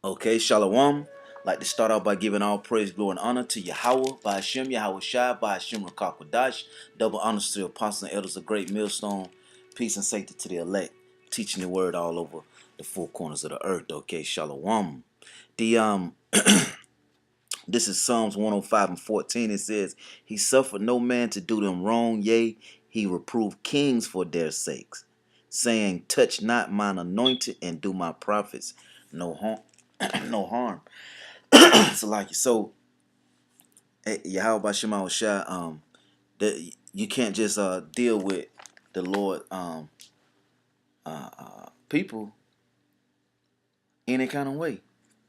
Okay, Shalom. Like to start off by giving all praise, glory, and honor to Yahweh, by Hashem, Yahweh Shai, by Hashem Rakakwadash. Double honors to the apostles and elders of Great Millstone. Peace and safety to the elect. Teaching the word all over the four corners of the earth. Okay, Shalom. The This is Psalms 105 and 14. It says, He suffered no man to do them wrong, yea, he reproved kings for their sakes, saying, Touch not mine anointed and do my prophets no harm. No harm. So Yahweh Shema Shai, that you can't just deal with the Lord people any kind of way.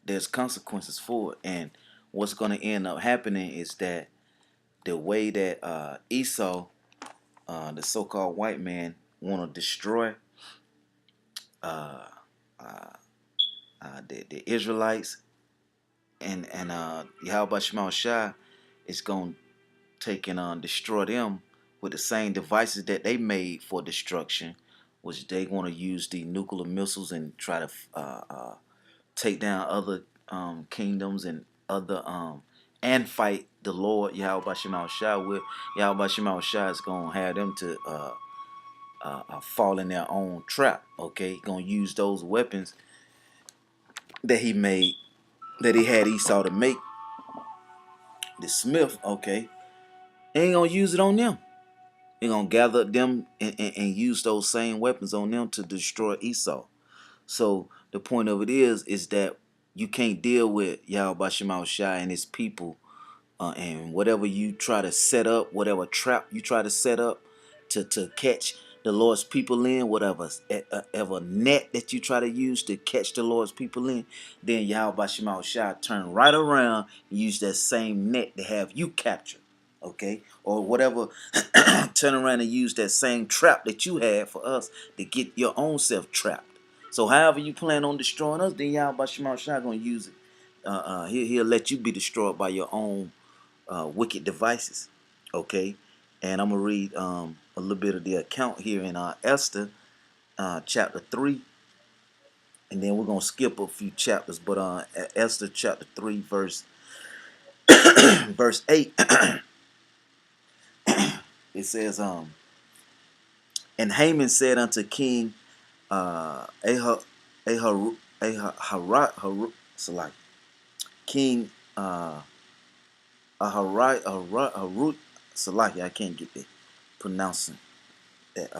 There's consequences for it, and what's going to end up happening is that the way that Esau, the so-called white man, want to destroy uh, the Israelites, and Yahweh Shema Shai is going to take and destroy them with the same devices that they made for destruction, which they want to use the nuclear missiles and try to take down other kingdoms and other and fight the Lord Yahweh Shema Shai with. Yahweh Shema Shai is gonna have them to fall in their own trap. Okay, gonna use those weapons that he made, that he had Esau to make, the Smith. Okay, ain't gonna use it on them. He gonna gather them and use those same weapons on them to destroy Esau. So the point of it is that you can't deal with Yahweh Shema Shai and his people, and whatever you try to set up, whatever trap you try to set up to catch the Lord's people in, whatever ever net that you try to use to catch the Lord's people in, then Yahweh Shema Shai turn right around and use that same net to have you captured. Okay, or whatever, turn around and use that same trap that you had for us to get your own self trapped. So however you plan on destroying us, then Yahweh Shema Shai gonna use it. He'll let you be destroyed by your own wicked devices. Okay, and I'm gonna read a little bit of the account here in Esther chapter 3, and then we're gonna skip a few chapters. But Esther chapter 3 verse 8, it says, and Haman said unto King Ahar Ahar Ahar Salaki, King Harut Salaki, I can't get the pronouncing that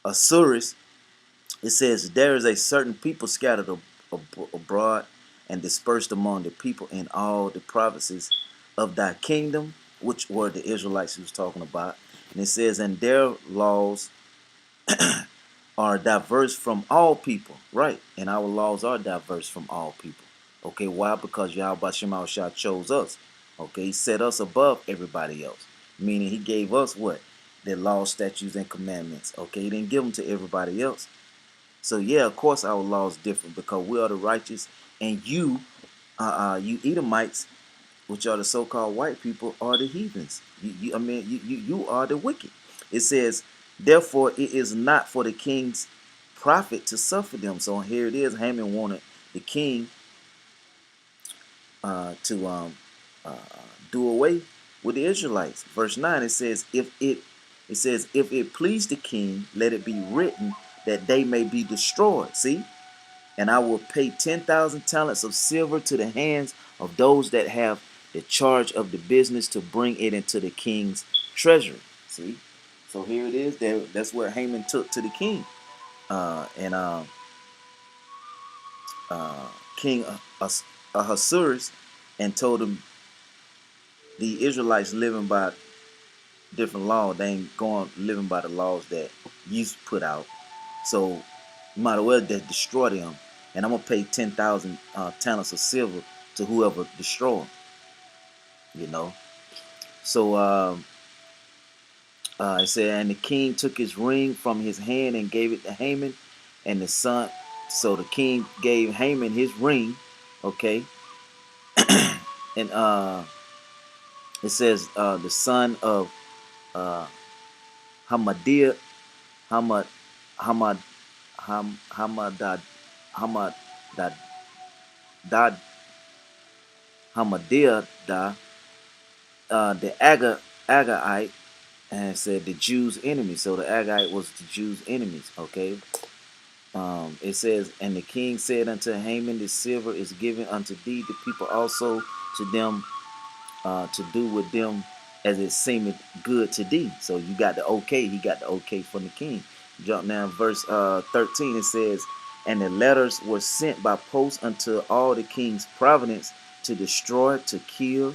Asuris. It says, There is a certain people scattered abroad and dispersed among the people in all the provinces of thy kingdom, which were the Israelites he was talking about. And it says, And their laws are diverse from all people. Right. And our laws are diverse from all people. Okay, why? Because Yahweh Shema Shah chose us. Okay, he set us above everybody else. Meaning he gave us what? The laws, statutes, and commandments. Okay, he didn't give them to everybody else. So yeah, of course our law is different because we are the righteous, and you Edomites, which are the so-called white people, are the heathens. You are the wicked. It says, therefore it is not for the king's profit to suffer them. So here it is. Haman wanted the king to do away with the Israelites. Verse 9, it says, if it please the king, let it be written that they may be destroyed. See? And I will pay 10,000 talents of silver to the hands of those that have the charge of the business to bring it into the king's treasury. See? So here it is. That's what Haman took to the king. And King Ahasuerus, and told him the Israelites living by different laws. They ain't going living by the laws that you put out. So you might as well just destroy them. And I'm going to pay 10,000 talents of silver to whoever destroy them. You know. So it said, and the king took his ring from his hand and gave it to Haman, and the son. So the king gave Haman his ring, okay, and it says the son of Hamadiah, Hamad, Hamad, Hamadad, Hamad da da Hamadir da the Agagite, and said the Jews' enemy. So the Agagite was the Jews' enemies. Okay. It says, and the king said unto Haman, the silver is given unto thee, the people also to them, to do with them as it seemeth good to thee. So you got the okay. He got the okay from the king. Jump down verse 13. It says, and the letters were sent by post unto all the king's province to destroy, to kill,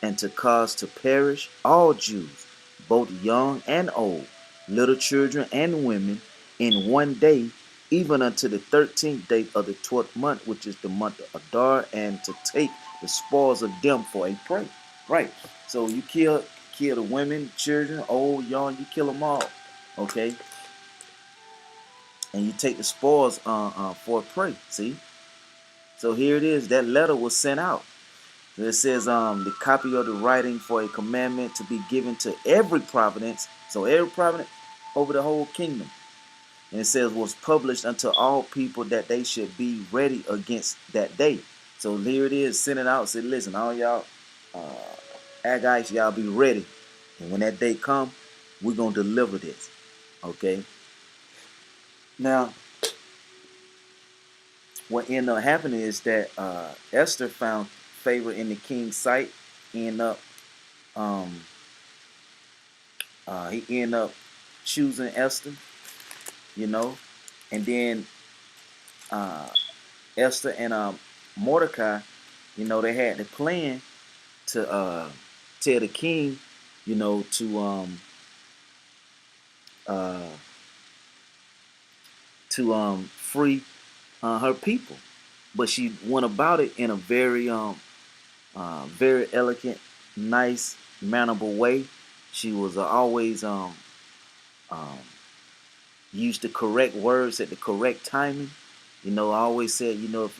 and to cause to perish all Jews, both young and old, little children and women, in one day, even unto the 13th day of the 12th month, which is the month of Adar, and to take the spoils of them for a prey. Right. So you kill the women, children, old, young, you kill them all. Okay. And you take the spoils for a prey. See. So here it is. That letter was sent out. It says the copy of the writing for a commandment to be given to every providence. So every providence over the whole kingdom. And it says was published unto all people that they should be ready against that day. So here it is, sent it out. Said, listen, all y'all Agites, y'all be ready. And when that day come, we're gonna deliver this. Okay. Now, what ended up happening is that Esther found favor in the king's sight. End up um, he ended up choosing Esther, you know, and then uh, Esther and Mordecai, you know, they had the plan to tell the king, you know, uh, to free her people, but she went about it in a very elegant, nice, mannerable way. She was always um, used the correct words at the correct timing. You know, I always said, you know, if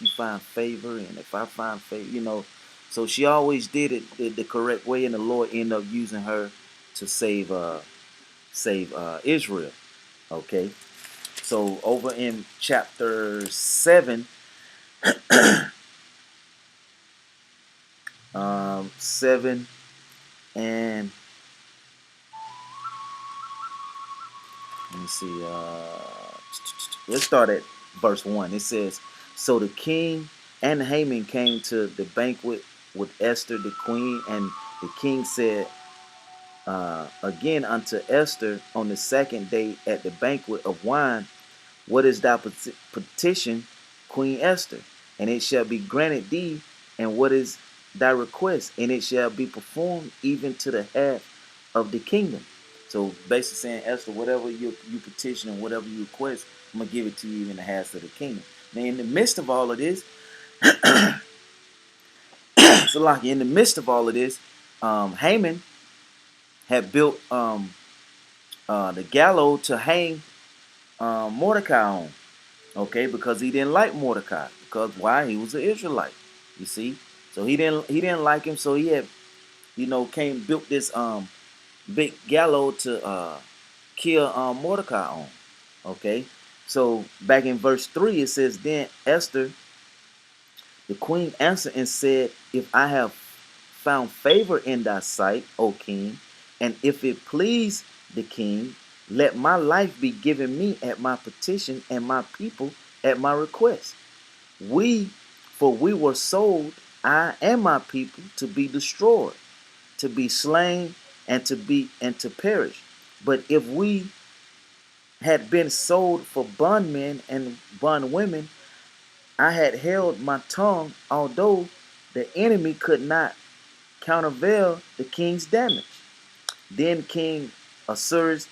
you find favor and if I find favor, you know, so she always did it the correct way, and the Lord ended up using her to save Israel. Okay, so over in chapter 7, 7 and let me see. Let's start at verse 1. It says, so the king and Haman came to the banquet with Esther the queen, and the king said again unto Esther on the second day at the banquet of wine, what is thy petition, Queen Esther? And it shall be granted thee. And what is thy request? And it shall be performed even to the half of the kingdom. So basically saying, Esther, whatever you petition and whatever you request, I'm going to give it to you even the half of the kingdom. Now, in the midst of all of this, so like in the midst of all of this, Haman had built the gallows to hang Mordecai on. Okay, because he didn't like Mordecai. Because why? He was an Israelite. You see, so he didn't like him. So he had, you know, came built this big gallows to kill Mordecai on. Okay, so back in verse 3 it says, then Esther the queen answered and said, if I have found favor in thy sight, O king, and if it please the king, let my life be given me at my petition, and my people at my request. For we were sold, I and my people, to be destroyed, to be slain, and to perish. But if we had been sold for bondmen and bondwomen, I had held my tongue, although the enemy could not countervail the king's damage. Then King Ahasuerus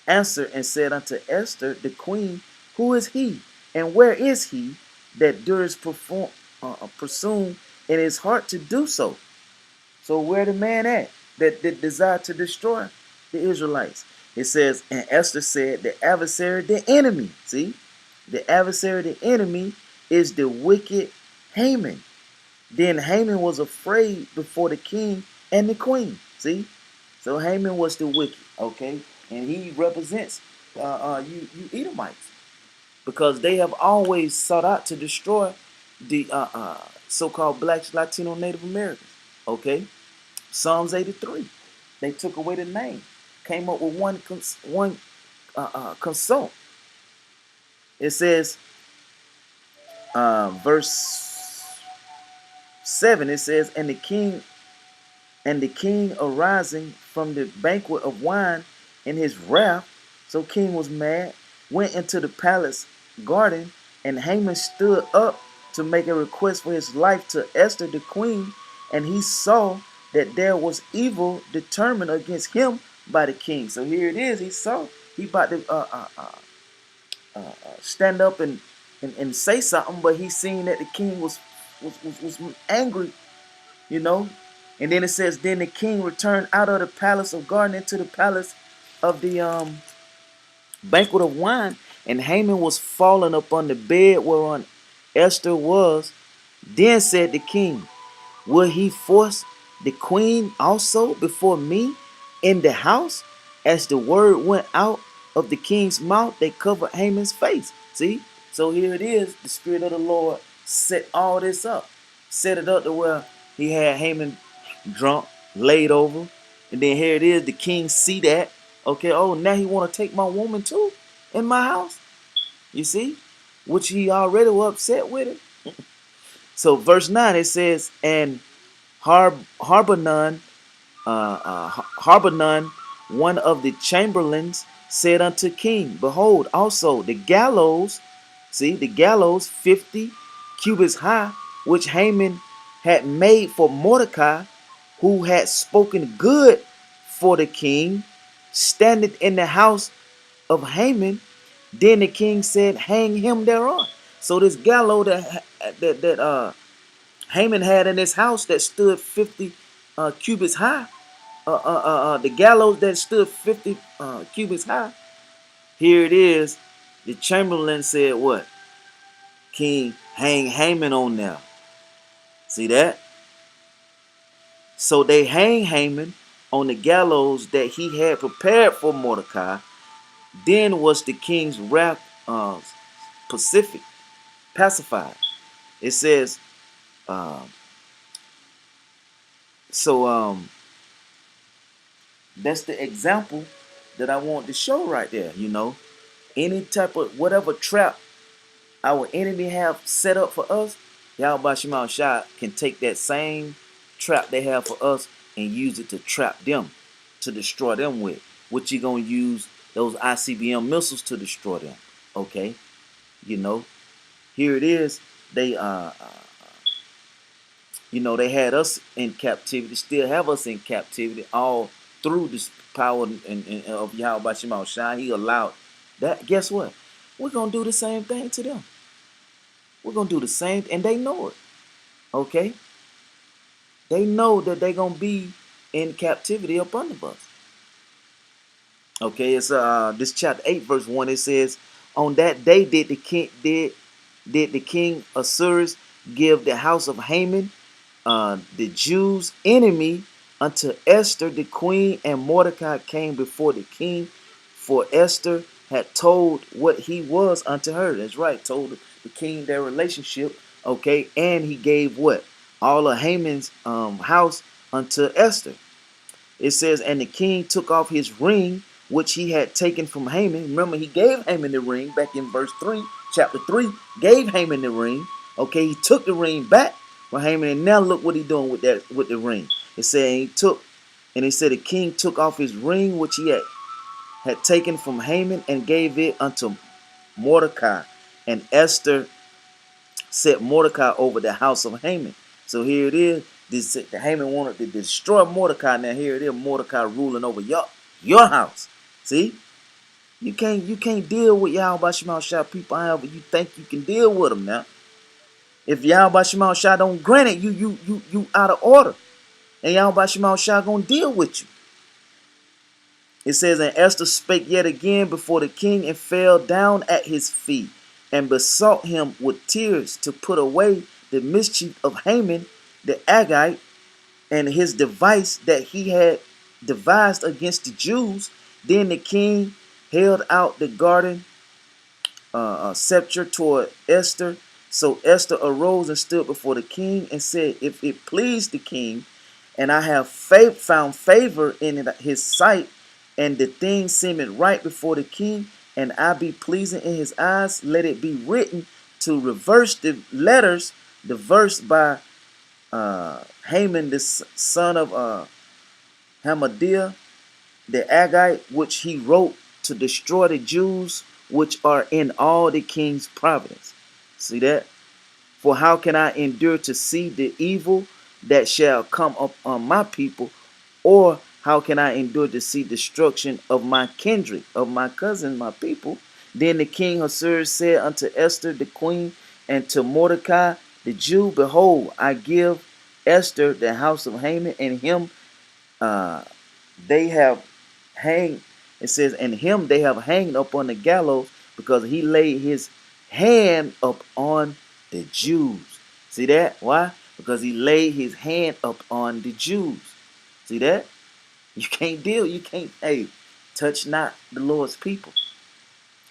answered and said unto Esther the queen, who is he, and where is he that durst presume in his heart to do so? So where the man at that desired to destroy the Israelites? It says, and Esther said, the adversary, the enemy. See, the adversary, the enemy is the wicked Haman. Then Haman was afraid before the king and the queen. See, so Haman was the wicked, okay, and he represents you Edomites. because they have always sought out to destroy the so-called blacks, Latino, Native Americans. Okay, Psalms 83. They took away the name, came up with one consult. It says, verse 7. It says, and the king arising from the banquet of wine in his wrath, so king was mad, went into the palace garden, and Haman stood up to make a request for his life to Esther the queen, and he saw that there was evil determined against him by the king. So here it is. He saw he about to stand up and say something, but he seen that the king was angry, you know. And then it says, then the king returned out of the palace of garden into the palace of the banquet of wine, and Haman was fallen upon the bed whereon Esther was. Then said the king, will he force the queen also before me in the house? As the word went out of the king's mouth, they covered Haman's face. See? So here it is. The Spirit of the Lord set all this up. Set it up to where he had Haman drunk, laid over. And then here it is. The king see that. Okay, oh, now he want to take my woman too in my house. You see? Which he already was upset with it. So verse 9, it says, and Harbanon, one of the chamberlains, said unto king, behold, also the gallows, see, the gallows 50 cubits high, which Haman had made for Mordecai, who had spoken good for the king, standeth in the house of Haman. Then the king said, hang him thereon. So this gallows that Haman had in his house that stood 50 cubits high, the gallows that stood 50 cubits high. Here it is. The chamberlain said, what? King, hang Haman on there. See that? So they hang Haman on the gallows that he had prepared for Mordecai. Then was the king's wrath pacified. It says, um, so that's the example that I want to show right there. You know, any type of whatever trap our enemy have set up for us, Yahweh Shema Shah can take that same trap they have for us and use it to trap them, to destroy them with. What you gonna use those ICBM missiles to destroy them? Okay, you know, here it is. They they had us in captivity, still have us in captivity, all through this power of Yahweh Shema Shah. He allowed that. Guess what? We're gonna do the same thing to them. We're gonna do the same, and they know it. Okay, they know that they're gonna be in captivity up under us. Okay, it's this chapter 8, verse 1. It says, on that day did the king Assuerus give the house of Haman, the Jews' enemy, unto Esther the queen, and Mordecai came before the king, for Esther had told what he was unto her. That's right, told the king their relationship. Okay, and he gave what? All of Haman's house unto Esther. It says, and the king took off his ring, which he had taken from Haman. Remember, he gave Haman the ring back in verse 3, chapter 3, gave Haman the ring. Okay, he took the ring back from Haman, and now look what he's doing with the ring. It said he said the king took off his ring, which he had taken from Haman, and gave it unto Mordecai. And Esther set Mordecai over the house of Haman. So here it is. The Haman wanted to destroy Mordecai. Now here it is, Mordecai ruling over your house. See, you can't deal with Yahweh Shema Shah people however you think you can deal with them now. If Yahweh Shema Shah don't grant it, you out of order, and Yahweh Shema Shah gonna deal with you. It says, and Esther spake yet again before the king, and fell down at his feet, and besought him with tears to put away the mischief of Haman the Agagite, and his device that he had devised against the Jews. Then the king held out the garden scepter toward Esther. So Esther arose and stood before the king and said, if it please the king, and I have found favor in his sight, and the thing seemeth right before the king, and I be pleasing in his eyes, let it be written to reverse the letters, the verse by Haman, the son of Hamadiah, the Agite, which he wrote to destroy the Jews which are in all the king's providence. See that? For how can I endure to see the evil that shall come upon my people? Or how can I endure to see destruction of my kindred, of my cousins, my people? Then the king Ahasuerus said unto Esther the queen and to Mordecai the Jew, behold, I give Esther the house of Haman, and him uh, they have hanged. It says, and him they have hanged up on the gallows because he laid his hand up on the Jews. See that? Why? Because he laid his hand up on the Jews. See that? You can't deal. You can't, hey, touch not the Lord's people.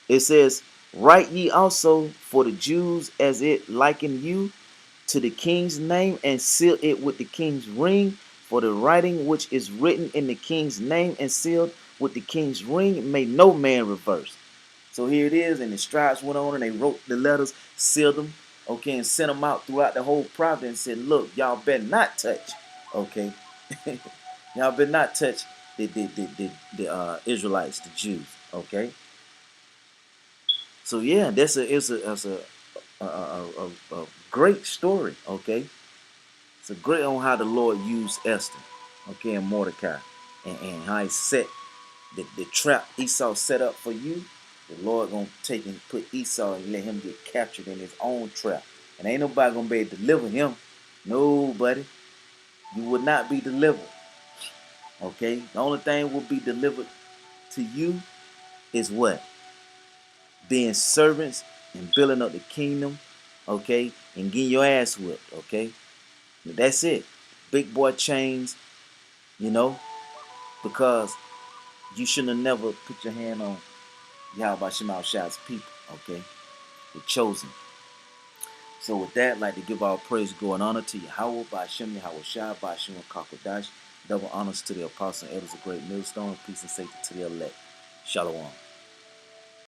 It says, write ye also for the Jews as it liken you to the king's name, and seal it with the king's ring. For the writing which is written in the king's name and sealed with the king's ring may no man reverse. So here it is, and the scribes went on and they wrote the letters, sealed them, okay, and sent them out throughout the whole province and said, look, y'all better not touch, okay? Y'all better not touch the Israelites, the Jews, okay? So yeah, it's a great story, okay? It's a great on how the Lord used Esther, okay, and Mordecai, and how he set the trap Esau set up for you. The Lord gonna take and put Esau and let him get captured in his own trap. And ain't nobody gonna be able to deliver him. Nobody. You will not be delivered. Okay? The only thing will be delivered to you is what? Being servants and building up the kingdom, okay? And getting your ass whipped, okay? That's it. Big boy chains, you know, because you shouldn't have never put your hand on Yahweh Shema Shai's people, okay? The chosen. So with that, I'd like to give all praise, glory, and honor to Yahweh, Ba'ashem, Yahweh Shai, Ba'ashem, Kakodash. Double honors to the apostles and elders of great millstone. Peace and safety to the elect. Shalom.